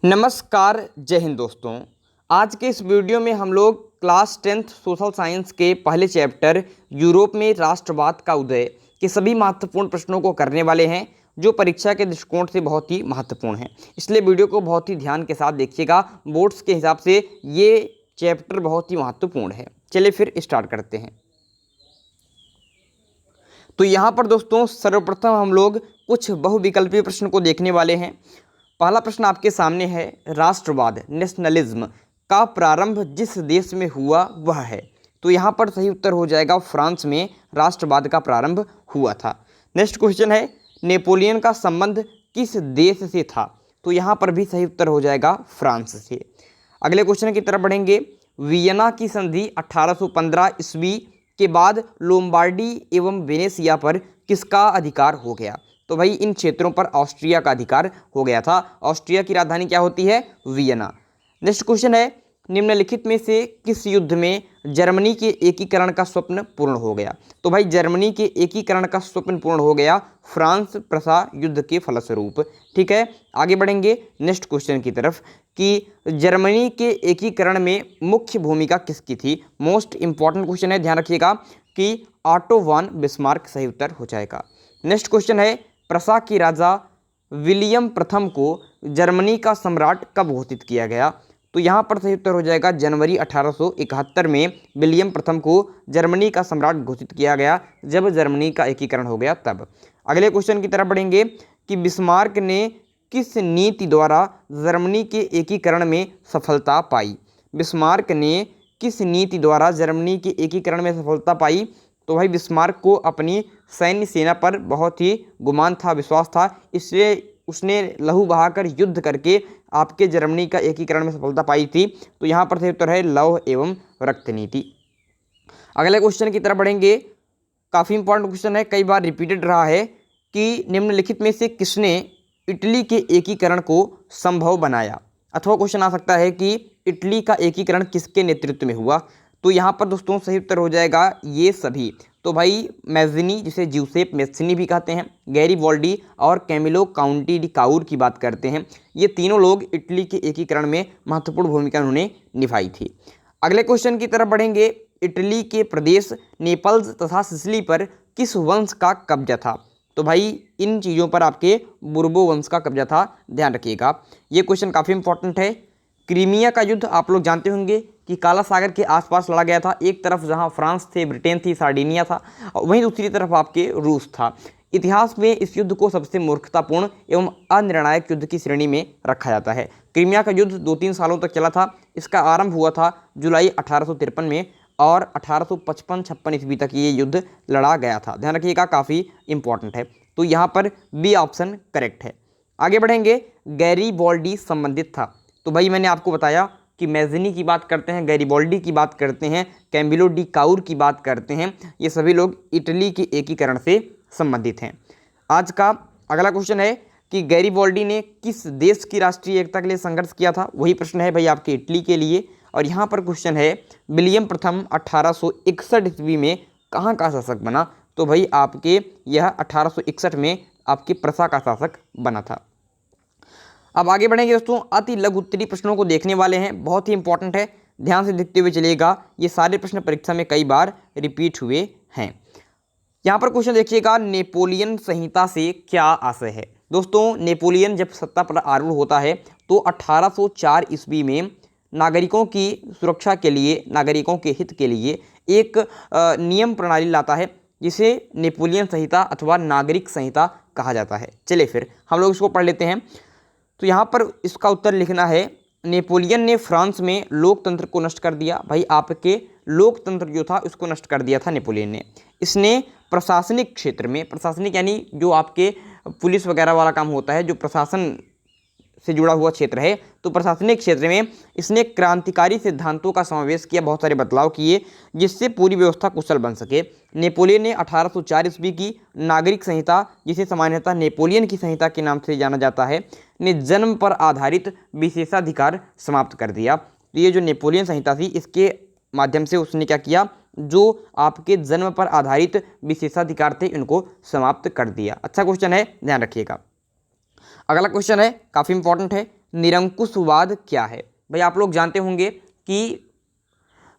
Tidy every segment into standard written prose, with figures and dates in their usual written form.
नमस्कार, जय हिंद दोस्तों। आज के इस वीडियो में हम लोग क्लास 10th सोशल साइंस के पहले चैप्टर यूरोप में राष्ट्रवाद का उदय के सभी महत्वपूर्ण प्रश्नों को करने वाले हैं, जो परीक्षा के दृष्टिकोण से बहुत ही महत्वपूर्ण हैं। इसलिए वीडियो को बहुत ही ध्यान के साथ देखिएगा। बोर्ड्स के हिसाब से ये चैप्टर बहुत ही महत्वपूर्ण है। चलिए फिर स्टार्ट करते हैं। तो यहाँ पर दोस्तों सर्वप्रथम हम लोग कुछ बहुविकल्पीय प्रश्न को देखने वाले हैं। पहला प्रश्न आपके सामने है, राष्ट्रवाद नेशनलिज्म का प्रारंभ जिस देश में हुआ वह है। तो यहाँ पर सही उत्तर हो जाएगा फ्रांस में राष्ट्रवाद का प्रारंभ हुआ था। नेक्स्ट क्वेश्चन है, नेपोलियन का संबंध किस देश से था। तो यहाँ पर भी सही उत्तर हो जाएगा फ्रांस से। अगले क्वेश्चन की तरफ बढ़ेंगे, वियना की संधि 1815 ईस्वी के बाद लोम्बार्डी एवं वेनेसिया पर किसका अधिकार हो गया। तो भाई इन क्षेत्रों पर ऑस्ट्रिया का अधिकार हो गया था। ऑस्ट्रिया की राजधानी क्या होती है, वियना। नेक्स्ट क्वेश्चन है, निम्नलिखित में से किस युद्ध में जर्मनी के एकीकरण का स्वप्न पूर्ण हो गया। तो भाई जर्मनी के एकीकरण का स्वप्न पूर्ण हो गया फ्रांस प्रसा युद्ध के फलस्वरूप। ठीक है, आगे बढ़ेंगे नेक्स्ट क्वेश्चन की तरफ कि जर्मनी के एकीकरण में मुख्य भूमिका किसकी थी। मोस्ट इंपॉर्टेंट क्वेश्चन है, ध्यान रखिएगा कि ऑटो वॉन बिस्मार्क सही उत्तर हो जाएगा। नेक्स्ट क्वेश्चन है, प्रसा के राजा विलियम प्रथम को जर्मनी का सम्राट कब घोषित किया गया। तो यहाँ पर सही उत्तर हो जाएगा जनवरी 1871 में विलियम प्रथम को जर्मनी का सम्राट घोषित किया गया, जब जर्मनी का एकीकरण हो गया तब। अगले क्वेश्चन की तरफ बढ़ेंगे कि बिस्मार्क ने किस नीति द्वारा जर्मनी के एकीकरण में सफलता पाई। बिस्मार्क ने किस नीति द्वारा जर्मनी के एकीकरण में सफलता पाई। तो भाई बिस्मार्क को अपनी सैन्य सेना पर बहुत ही गुमान था, विश्वास था, इसलिए उसने लहू बहाकर युद्ध करके आपके जर्मनी का एकीकरण में सफलता पाई थी। तो यहाँ पर सही उत्तर है लौह एवं रक्त नीति। अगले क्वेश्चन की तरफ बढ़ेंगे, काफ़ी इंपॉर्टेंट क्वेश्चन है, कई बार रिपीटेड रहा है कि निम्नलिखित में से किसने इटली के एकीकरण को संभव बनाया। अथवा क्वेश्चन आ सकता है कि इटली का एकीकरण किसके नेतृत्व में हुआ। तो यहाँ पर दोस्तों सही उत्तर हो जाएगा ये सभी। तो भाई मैज़िनी, जिसे ज्यूसेप मैज़िनी भी कहते हैं, गैरीबाल्डी और कैमिलो काउंटी डी काउर की बात करते हैं, ये तीनों लोग इटली के एकीकरण में महत्वपूर्ण भूमिका उन्होंने निभाई थी। अगले क्वेश्चन की तरफ बढ़ेंगे, इटली के प्रदेश नेपल्स तथा सिसिली पर किस वंश का कब्जा था। तो भाई इन चीज़ों पर आपके बुर्बो वंश का कब्जा था, ध्यान रखिएगा। ये क्वेश्चन काफ़ी इंपॉर्टेंट है। क्रीमिया का युद्ध आप लोग जानते होंगे कि काला सागर के आसपास लड़ा गया था। एक तरफ जहां फ्रांस थे, ब्रिटेन थी, सार्डिनिया था, और वहीं दूसरी तरफ आपके रूस था। इतिहास में इस युद्ध को सबसे मूर्खतापूर्ण एवं अनिर्णायक युद्ध की श्रेणी में रखा जाता है। क्रीमिया का युद्ध 2-3 सालों तक चला था। इसका आरंभ हुआ था जुलाई 1853 में और 1855-56 ईस्वी तक ये युद्ध लड़ा गया था। ध्यान रखिएगा, काफ़ी इंपॉर्टेंट है। तो यहाँ पर बी ऑप्शन करेक्ट है। आगे बढ़ेंगे, गैरीबाल्डी संबंधित था। तो भाई मैंने आपको बताया कि मैज़िनी की बात करते हैं, गैरीबाल्डी की बात करते हैं, कैमिलो डी काउर की बात करते हैं, ये सभी लोग इटली के एकीकरण से संबंधित हैं। आज का अगला क्वेश्चन है कि गैरीबाल्डी ने किस देश की राष्ट्रीय एकता के लिए संघर्ष किया था। वही प्रश्न है भाई आपके इटली के लिए। और यहाँ पर क्वेश्चन है, विलियम प्रथम 1861 ईस्वी में कहाँ का शासक बना। तो भाई आपके यह 1861 में आपके प्रसा का शासक बना था। अब आगे बढ़ेंगे दोस्तों, अति लघु उत्तरीय प्रश्नों को देखने वाले हैं, बहुत ही इंपॉर्टेंट है, ध्यान से देखते हुए चलिएगा। ये सारे प्रश्न परीक्षा में कई बार रिपीट हुए हैं। यहाँ पर क्वेश्चन देखिएगा, नेपोलियन संहिता से क्या आशय है। दोस्तों नेपोलियन जब सत्ता पर आरूढ़ होता है तो 1804 ईस्वी में नागरिकों की सुरक्षा के लिए, नागरिकों के हित के लिए एक नियम प्रणाली लाता है, जिसे नेपोलियन संहिता अथवा नागरिक संहिता कहा जाता है। चलिए फिर हम लोग इसको पढ़ लेते हैं। तो यहाँ पर इसका उत्तर लिखना है, नेपोलियन ने फ्रांस में लोकतंत्र को नष्ट कर दिया। भाई आपके लोकतंत्र जो था उसको नष्ट कर दिया था नेपोलियन ने। इसने प्रशासनिक क्षेत्र में, प्रशासनिक यानी जो आपके पुलिस वगैरह वाला काम होता है, जो प्रशासन से जुड़ा हुआ क्षेत्र है, तो प्रशासनिक क्षेत्र में इसने क्रांतिकारी सिद्धांतों का समावेश किया, बहुत सारे बदलाव किए, जिससे पूरी व्यवस्था कुशल बन सके। नेपोलियन ने 1804 ईस्वी की नागरिक संहिता, जिसे सामान्यतः नेपोलियन की संहिता के नाम से जाना जाता है, ने जन्म पर आधारित विशेषाधिकार समाप्त कर दिया। तो ये जो नेपोलियन संहिता थी, इसके माध्यम से उसने क्या किया, जो आपके जन्म पर आधारित विशेषाधिकार थे इनको समाप्त कर दिया। अच्छा क्वेश्चन है, ध्यान रखिएगा। अगला क्वेश्चन है, काफ़ी इंपॉर्टेंट है, निरंकुशवाद क्या है? भाई आप लोग जानते होंगे कि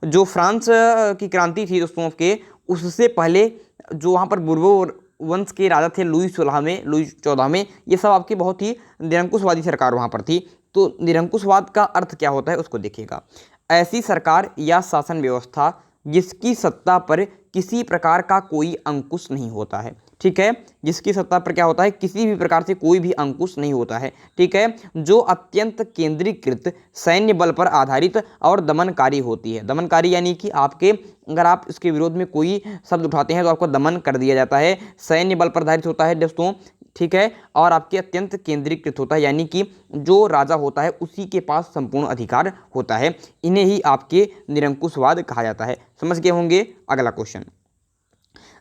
जो फ्रांस की क्रांति थी दोस्तों के, उससे पहले जो वहाँ पर बुर्बो वंश के राजा थे लुई 14 में, ये सब आपकी बहुत ही निरंकुशवादी सरकार वहाँ पर थी। तो निरंकुशवाद का अर्थ क्या होता है उसको देखिएगा। ऐसी सरकार या शासन व्यवस्था जिसकी सत्ता पर किसी प्रकार का कोई अंकुश नहीं होता है, ठीक है, जिसकी सत्ता पर क्या होता है, किसी भी प्रकार से कोई भी अंकुश नहीं होता है, ठीक है, जो अत्यंत केंद्रीकृत सैन्य बल पर आधारित और दमनकारी होती है। दमनकारी यानी कि आपके अगर आप इसके विरोध में कोई शब्द उठाते हैं तो आपको दमन कर दिया जाता है। सैन्य बल पर आधारित होता है दोस्तों, ठीक है, और आपके अत्यंत केंद्रीकृत होता है, यानी कि जो राजा होता है उसी के पास संपूर्ण अधिकार होता है। इन्हें ही आपके निरंकुशवाद कहा जाता है। समझ गए होंगे। अगला क्वेश्चन,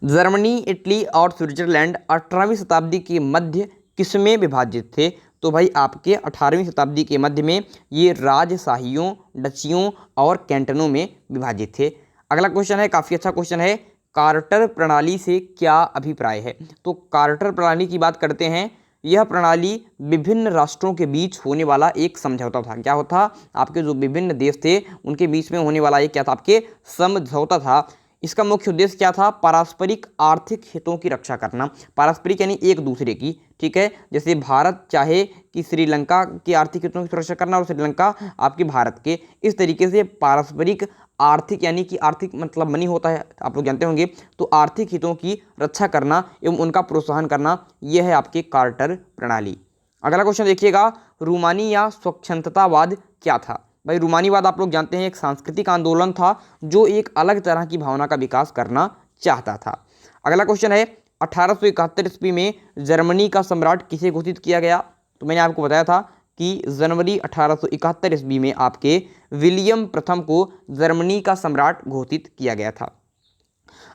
जर्मनी, इटली और स्विट्जरलैंड 18वीं शताब्दी के मध्य किसमें विभाजित थे? तो भाई आपके 18वीं शताब्दी के मध्य में ये राजशाहियों, डचियों और कैंटनों में विभाजित थे। अगला क्वेश्चन है, काफ़ी अच्छा क्वेश्चन है, कार्टर प्रणाली से क्या अभिप्राय है? तो कार्टर प्रणाली की बात करते हैं। यह प्रणाली विभिन्न राष्ट्रों के बीच होने वाला एक समझौता था। क्या होता? आपके जो विभिन्न देश थे उनके बीच में होने वाला एक क्या था, आपके समझौता था। इसका मुख्य उद्देश्य क्या था? पारस्परिक आर्थिक हितों की रक्षा करना। पारस्परिक यानी एक दूसरे की, ठीक है, जैसे भारत चाहे कि श्रीलंका के आर्थिक हितों की सुरक्षा करना और श्रीलंका आपके भारत के, इस तरीके से पारस्परिक आर्थिक यानी कि आर्थिक मतलब मनी होता है, आप लोग जानते होंगे। तो आर्थिक हितों की रक्षा करना एवं उनका प्रोत्साहन करना, यह है आपके कार्टर प्रणाली। अगला क्वेश्चन देखिएगा, रूमानी या स्वच्छंदतावाद क्या था? भाई रूमानीवाद आप लोग जानते हैं एक सांस्कृतिक आंदोलन था जो एक अलग तरह की भावना का विकास करना चाहता था। अगला क्वेश्चन है, 1871 ईस्वी में जर्मनी का सम्राट किसे घोषित किया गया? तो मैंने आपको बताया था कि जनवरी 1871 ईस्वी में आपके विलियम प्रथम को जर्मनी का सम्राट घोषित किया गया था।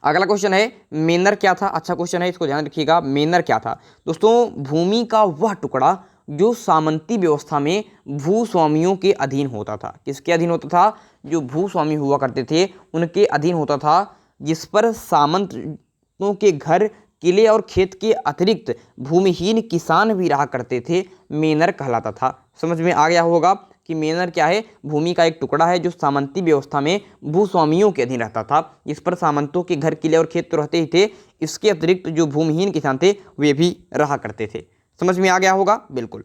अगला क्वेश्चन है, मेनर क्या था? अच्छा क्वेश्चन है, इसको ध्यान रखिएगा। मेनर क्या था? दोस्तों भूमि का वह टुकड़ा जो सामंती व्यवस्था में भूस्वामियों के अधीन होता था। किसके अधीन होता था? जो भूस्वामी हुआ करते थे उनके अधीन होता था, जिस पर सामंतों के घर, किले और खेत के अतिरिक्त भूमिहीन किसान भी रहा करते थे। मेनर कहलाता था। समझ में आ गया होगा कि मेनर क्या है? भूमि का एक टुकड़ा है जो सामंती व्यवस्था में भूस्वामियों के अधीन रहता था, जिस पर सामंतों के घर, किले और खेत तो रहते ही थे, इसके अतिरिक्त जो भूमिहीन किसान थे वे भी रहा करते थे। समझ में आ गया होगा, बिल्कुल।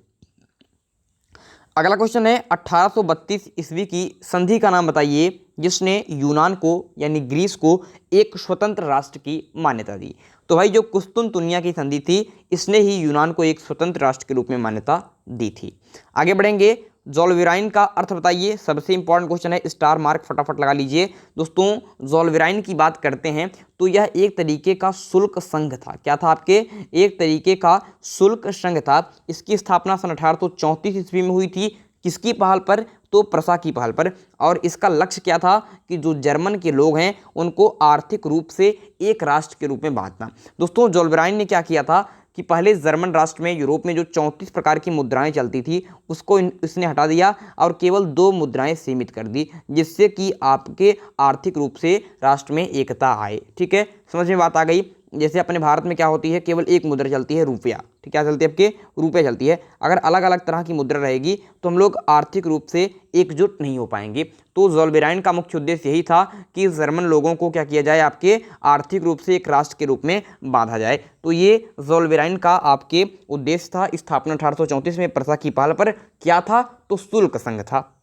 अगला क्वेश्चन है, 1832 ईस्वी की संधि का नाम बताइए जिसने यूनान को यानी ग्रीस को एक स्वतंत्र राष्ट्र की मान्यता दी। तो भाई जो कुस्तुनतुनिया की संधि थी, इसने ही यूनान को एक स्वतंत्र राष्ट्र के रूप में मान्यता दी थी। आगे बढ़ेंगे, जोल्वेराइन का अर्थ बताइए। सबसे इंपॉर्टेंट क्वेश्चन है, स्टार मार्क फटाफट लगा लीजिए। दोस्तों जोल्वेराइन की बात करते हैं तो यह एक तरीके का शुल्क संघ था। क्या था? आपके एक तरीके का शुल्क संघ था। इसकी स्थापना सन 1834 ईस्वी में हुई थी। किसकी पहल पर? तो प्रसा की पहल पर। और इसका लक्ष्य क्या था कि जो जर्मन के लोग हैं उनको आर्थिक रूप से एक राष्ट्र के रूप में बांटना। दोस्तों जोल्वेराइन ने क्या किया था कि पहले जर्मन राष्ट्र में, यूरोप में जो 34 प्रकार की मुद्राएं चलती थी उसको इसने हटा दिया और केवल 2 मुद्राएं सीमित कर दी, जिससे कि आपके आर्थिक रूप से राष्ट्र में एकता आए। ठीक है, समझ में बात आ गई। जैसे अपने भारत में क्या होती है, केवल एक मुद्रा चलती है, रुपया। ठीक, क्या चलती है आपके? रुपया चलती है। अगर अलग अलग तरह की मुद्रा रहेगी तो हम लोग आर्थिक रूप से एकजुट नहीं हो पाएंगे। तो जोल्वेराइन का मुख्य उद्देश्य यही था कि जर्मन लोगों को क्या किया जाए, आपके आर्थिक रूप से एक राष्ट्र के रूप में बांधा जाए। तो ये जोल्वेराइन का आपके उद्देश्य था। स्थापना 1834 में प्रसा की पहल पर क्या था? तो शुल्क संघ था।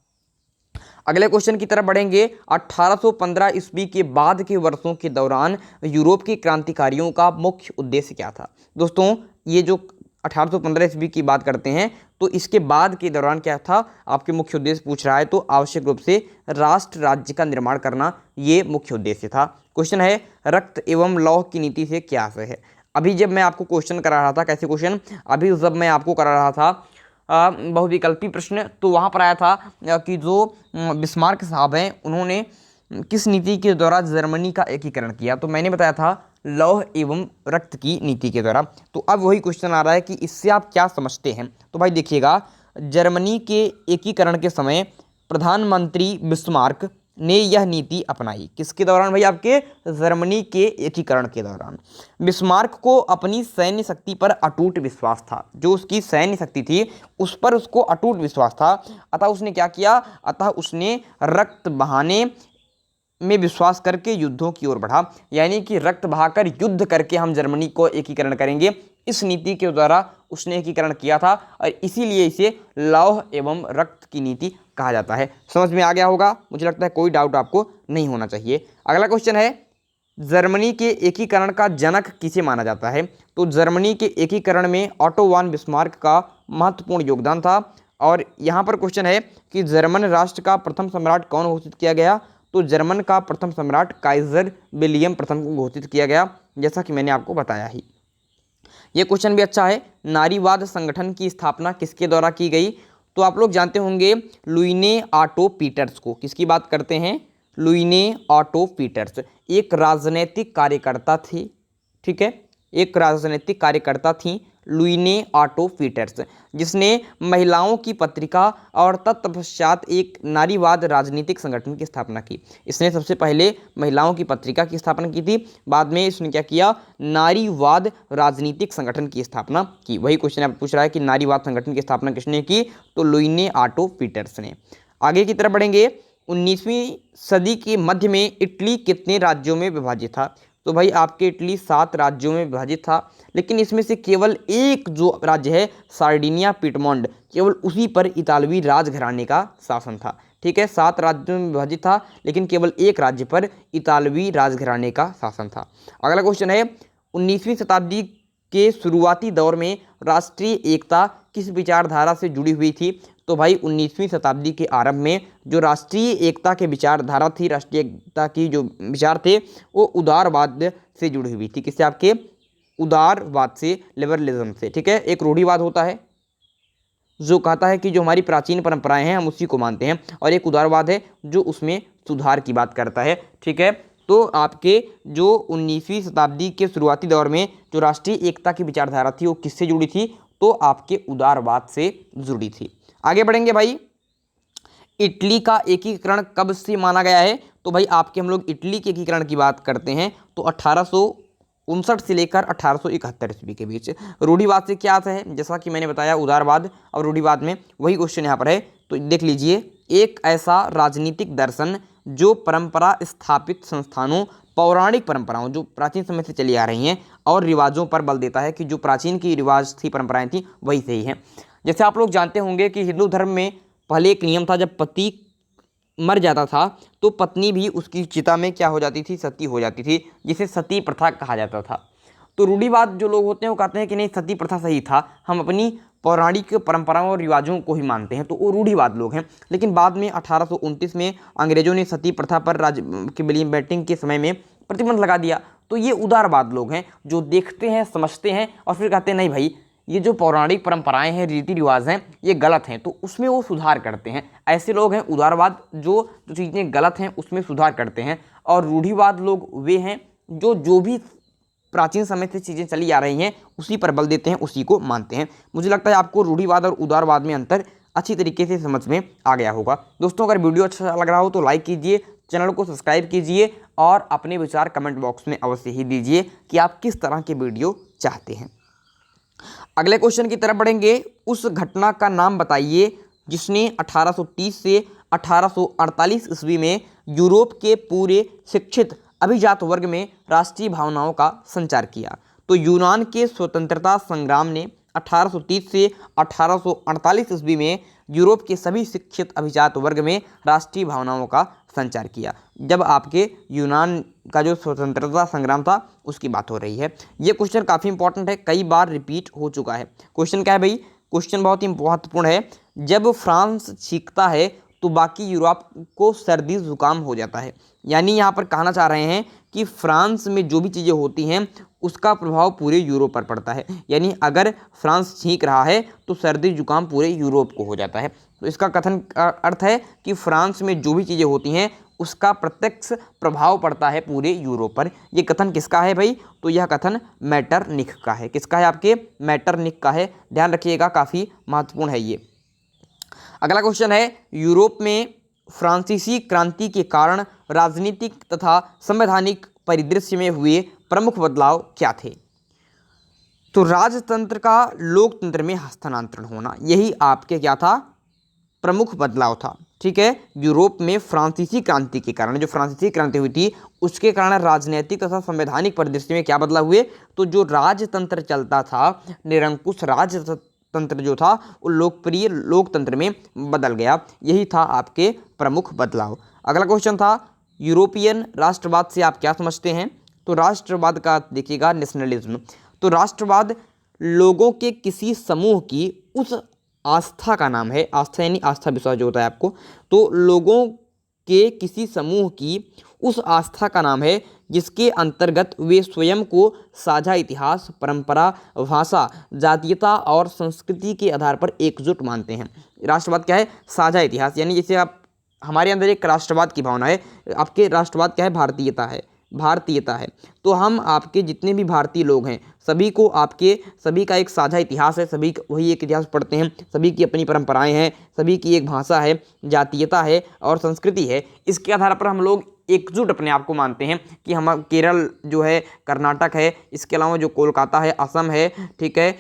अगले क्वेश्चन की तरफ बढ़ेंगे। 1815 ईस्वी के बाद के वर्षों के दौरान यूरोप के क्रांतिकारियों का मुख्य उद्देश्य क्या था? दोस्तों ये जो 1815 ईस्वी की बात करते हैं तो इसके बाद के दौरान क्या था आपके मुख्य उद्देश्य पूछ रहा है, तो आवश्यक रूप से राष्ट्र राज्य का निर्माण करना ये मुख्य उद्देश्य था। क्वेश्चन है, रक्त एवं लौह की नीति से क्या आशय है? अभी जब मैं आपको क्वेश्चन करा रहा था, कैसे क्वेश्चन? अभी जब मैं आपको करा रहा था बहुविकल्पी प्रश्न, तो वहाँ पर आया था कि जो बिस्मार्क साहब हैं उन्होंने किस नीति के द्वारा जर्मनी का एकीकरण किया? तो मैंने बताया था लौह एवं रक्त की नीति के द्वारा। तो अब वही क्वेश्चन आ रहा है कि इससे आप क्या समझते हैं? तो भाई देखिएगा, जर्मनी के एकीकरण के समय प्रधानमंत्री बिस्मार्क ने यह नीति अपनाई। किसके दौरान भाई? आपके जर्मनी के एकीकरण के दौरान। बिस्मार्क को अपनी सैन्य शक्ति पर अटूट विश्वास था, जो उसकी सैन्य शक्ति थी उस पर उसको अटूट विश्वास था। अतः उसने क्या किया? अतः उसने रक्त बहाने में विश्वास करके युद्धों की ओर बढ़ा, यानी कि रक्त बहाकर युद्ध करके हम जर्मनी को एकीकरण करेंगे, इस नीति के द्वारा उसने एकीकरण किया था और इसीलिए इसे लौह एवं रक्त की नीति कहा जाता है। समझ में आ गया होगा, मुझे लगता है कोई डाउट आपको नहीं होना चाहिए। अगला क्वेश्चन है, जर्मनी के एकीकरण का जनक किसे माना जाता है? तो जर्मनी के एकीकरण में ऑटो वान बिस्मार्क का महत्वपूर्ण योगदान था। और यहाँ पर क्वेश्चन है कि जर्मन राष्ट्र का प्रथम सम्राट कौन घोषित किया गया? तो जर्मन का प्रथम सम्राट काइजर विलियम प्रथम को घोषित किया गया, जैसा कि मैंने आपको बताया ही। ये क्वेश्चन भी अच्छा है, नारीवाद संगठन की स्थापना किसके द्वारा की गई? तो आप लोग जानते होंगे लुइने ऑटो पीटर्स को। किसकी बात करते हैं? लुइने ऑटो पीटर्स एक राजनीतिक कार्यकर्ता थी, ठीक है, एक राजनीतिक कार्यकर्ता थी लुइने ऑटो पीटर्स, जिसने महिलाओं की पत्रिका और तत्पश्चात एक नारीवाद राजनीतिक संगठन की स्थापना की। इसने सबसे पहले महिलाओं की पत्रिका की स्थापना की थी, बाद में इसने क्या किया? नारीवाद राजनीतिक संगठन की स्थापना की। वही क्वेश्चन आप पूछ रहा है कि नारीवाद संगठन की स्थापना किसने की? तो लुइने ऑटो पीटर्स ने। आगे की तरफ बढ़ेंगे, 19वीं सदी के मध्य में इटली कितने राज्यों में विभाजित था? तो भाई आपके इटली 7 राज्यों में विभाजित था, लेकिन इसमें से केवल एक जो राज्य है सार्डिनिया पिटमोंड, केवल उसी पर इतालवी राजघराने का शासन था। ठीक है, 7 राज्यों में विभाजित था, लेकिन केवल एक राज्य पर इतालवी राजघराने का शासन था। अगला क्वेश्चन है, 19वीं शताब्दी के शुरुआती दौर में राष्ट्रीय एकता किस विचारधारा से जुड़ी हुई थी? तो भाई 19वीं शताब्दी के आरंभ में जो राष्ट्रीय एकता के विचारधारा थी, राष्ट्रीय एकता की जो विचार थे वो उदारवाद से जुड़ी हुई थी। किससे? आपके उदारवाद से, लिबरलिज्म से। ठीक है, एक रूढ़िवाद होता है जो कहता है कि जो हमारी प्राचीन परंपराएं हैं हम उसी को मानते हैं, और एक उदारवाद है जो उसमें सुधार की बात करता है। ठीक है, तो आपके जो 19वीं शताब्दी के शुरुआती दौर में जो राष्ट्रीय एकता की विचारधारा थी वो किससे जुड़ी थी? तो आपके उदारवाद से जुड़ी थी। आगे बढ़ेंगे भाई, इटली का एकीकरण कब से माना गया है? तो भाई आपके हम लोग इटली के एकीकरण की बात करते हैं तो 1859 से लेकर 1871 ईस्वी के बीच। रूढ़िवाद से क्या आता है? जैसा कि मैंने बताया उदारवाद और रूढ़िवाद में वही क्वेश्चन यहाँ पर है, तो देख लीजिए, एक ऐसा राजनीतिक दर्शन जो परंपरा स्थापित संस्थानों, पौराणिक परंपराओं जो प्राचीन समय से चली आ रही हैं और रिवाजों पर बल देता है कि जो प्राचीन की रिवाज थी, परंपराएं थी, वही सही है। जैसे आप लोग जानते होंगे कि हिंदू धर्म में पहले एक नियम था, जब पति मर जाता था तो पत्नी भी उसकी चिता में क्या हो जाती थी? सती हो जाती थी, जिसे सती प्रथा कहा जाता था। तो रूढ़िवाद जो लोग होते हैं वो कहते हैं कि नहीं, सती प्रथा सही था, हम अपनी पौराणिक परंपराओं और रिवाजों को ही मानते हैं, तो वो रूढ़िवाद लोग हैं। लेकिन बाद में 1829 में अंग्रेजों ने सती प्रथा पर विलियम बेंटिंक के समय में प्रतिबंध लगा दिया। तो ये उदारवाद लोग हैं जो देखते हैं, समझते हैं और फिर कहते हैं नहीं भाई, ये जो पौराणिक परंपराएं हैं, रीति रिवाज हैं, ये गलत हैं, तो उसमें वो सुधार करते हैं। ऐसे लोग हैं उदारवाद, जो चीज़ें गलत हैं उसमें सुधार करते हैं। और रूढ़िवाद लोग वे हैं जो भी प्राचीन समय से चीज़ें चली आ रही हैं उसी पर बल देते हैं, उसी को मानते हैं। मुझे लगता है आपको रूढ़िवाद और उदारवाद में अंतर अच्छी तरीके से समझ में आ गया होगा। दोस्तों, अगर वीडियो अच्छा लग रहा हो तो लाइक कीजिए, चैनल को सब्सक्राइब कीजिए और अपने विचार कमेंट बॉक्स में अवश्य ही दीजिए कि आप किस तरह के वीडियो चाहते हैं। अगले क्वेश्चन की तरफ बढ़ेंगे, उस घटना का नाम बताइए जिसने 1830 से 1848 ईस्वी में यूरोप के पूरे शिक्षित अभिजात वर्ग में राष्ट्रीय भावनाओं का संचार किया। तो यूनान के स्वतंत्रता संग्राम ने 1830 से 1848 ईस्वी में यूरोप के सभी शिक्षित अभिजात वर्ग में राष्ट्रीय भावनाओं का संचार किया। जब आपके यूनान का जो स्वतंत्रता संग्राम था उसकी बात हो रही है। ये क्वेश्चन काफ़ी इंपॉर्टेंट है, कई बार रिपीट हो चुका है। क्वेश्चन क्या है भाई? क्वेश्चन बहुत ही महत्वपूर्ण है। जब फ्रांस छींकता है तो बाकी यूरोप को सर्दी जुकाम हो जाता है। यानी यहाँ पर कहना चाह रहे हैं कि फ्रांस में जो भी चीज़ें होती हैं उसका प्रभाव पूरे यूरोप पर पड़ता है। यानी अगर फ्रांस छींक रहा है तो सर्दी जुकाम पूरे यूरोप को हो जाता है। तो इसका कथन का अर्थ है कि फ्रांस में जो भी चीज़ें होती हैं उसका प्रत्यक्ष प्रभाव पड़ता है पूरे यूरोप पर। ये कथन किसका है भाई? तो यह कथन मैटरनिख का है। किसका है? आपके मैटरनिख का है, ध्यान रखिएगा, काफ़ी महत्वपूर्ण है ये। अगला क्वेश्चन है, यूरोप में फ्रांसीसी क्रांति के कारण राजनीतिक तथा संवैधानिक परिदृश्य में हुए प्रमुख बदलाव क्या थे? तो राजतंत्र का लोकतंत्र में हस्तांतरण होना, यही आपके क्या था? प्रमुख बदलाव था। ठीक है, यूरोप में फ्रांसीसी क्रांति के कारण, जो फ्रांसीसी क्रांति हुई थी उसके कारण राजनीतिक तथा संवैधानिक परिदृश्य में क्या बदलाव हुए? तो जो राजतंत्र चलता था, निरंकुश राजतंत्र जो था वो लोकप्रिय लोकतंत्र में बदल गया। यही था आपके प्रमुख बदलाव। अगला क्वेश्चन था, यूरोपियन राष्ट्रवाद से आप क्या समझते हैं? तो राष्ट्रवाद का देखिएगा नेशनलिज्म। तो राष्ट्रवाद लोगों के किसी समूह की उस आस्था का नाम है, आस्था यानी आस्था विश्वास जो होता है आपको, तो लोगों के किसी समूह की उस आस्था का नाम है जिसके अंतर्गत वे स्वयं को साझा इतिहास, परंपरा, भाषा, जातीयता और संस्कृति के आधार पर एकजुट मानते हैं। राष्ट्रवाद क्या है? साझा इतिहास, यानी जैसे आप, हमारे अंदर एक राष्ट्रवाद की भावना है, आपके राष्ट्रवाद क्या है? भारतीयता है, भारतीयता है। तो हम आपके जितने भी भारतीय लोग हैं सभी को, आपके सभी का एक साझा इतिहास है, सभी वही एक इतिहास पढ़ते हैं, सभी की अपनी परंपराएं हैं, सभी की एक भाषा है, जातीयता है और संस्कृति है। इसके आधार पर हम लोग एकजुट अपने आप को मानते हैं कि हम केरल जो है, कर्नाटक है, इसके अलावा जो कोलकाता है, असम है, ठीक है,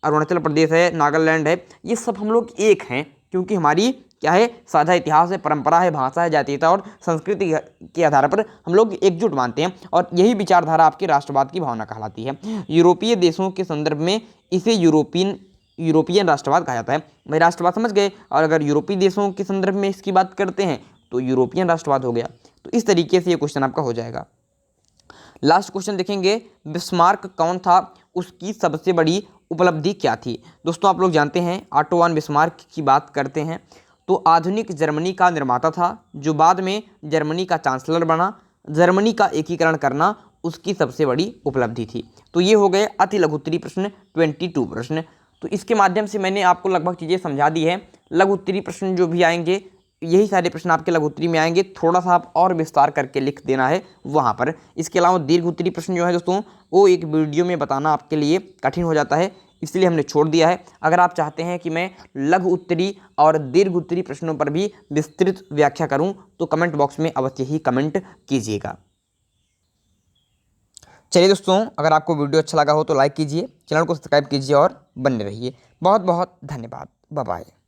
अरुणाचल प्रदेश है, नागालैंड है, ये सब हम लोग एक हैं क्योंकि हमारी क्या है? साझा इतिहास है, परंपरा है, भाषा है, जातीयता और संस्कृति के आधार पर हम लोग एकजुट मानते हैं और यही विचारधारा आपकी राष्ट्रवाद की भावना कहलाती है। यूरोपीय देशों के संदर्भ में इसे यूरोपियन राष्ट्रवाद कहा जाता है। भाई राष्ट्रवाद समझ गए, और अगर यूरोपीय देशों के संदर्भ में इसकी बात करते हैं तो यूरोपियन राष्ट्रवाद हो गया। तो इस तरीके से ये क्वेश्चन आपका हो जाएगा। लास्ट क्वेश्चन देखेंगे, बिस्मार्क कौन था? उसकी सबसे बड़ी उपलब्धि क्या थी? दोस्तों आप लोग जानते हैं ऑटो बिस्मार्क की बात करते हैं तो आधुनिक जर्मनी का निर्माता था, जो बाद में जर्मनी का चांसलर बना। जर्मनी का एकीकरण करना उसकी सबसे बड़ी उपलब्धि थी। तो ये हो गए अति लघु उत्तरीय प्रश्न, 22 प्रश्न। तो इसके माध्यम से मैंने आपको लगभग चीज़ें समझा दी है। लघु उत्तरीय प्रश्न जो भी आएंगे, यही सारे प्रश्न आपके लघु उत्तरीय में आएंगे, थोड़ा सा आप और विस्तार करके लिख देना है वहाँ पर। इसके अलावा दीर्घ उत्तरीय प्रश्न जो है दोस्तों, वो एक वीडियो में बताना आपके लिए कठिन हो जाता है, इसलिए हमने छोड़ दिया है। अगर आप चाहते हैं कि मैं लघु उत्तरीय और दीर्घ उत्तरीय प्रश्नों पर भी विस्तृत व्याख्या करूं तो कमेंट बॉक्स में अवश्य ही कमेंट कीजिएगा। चलिए दोस्तों, अगर आपको वीडियो अच्छा लगा हो तो लाइक कीजिए, चैनल को सब्सक्राइब कीजिए और बने रहिए। बहुत बहुत धन्यवाद। Bye bye.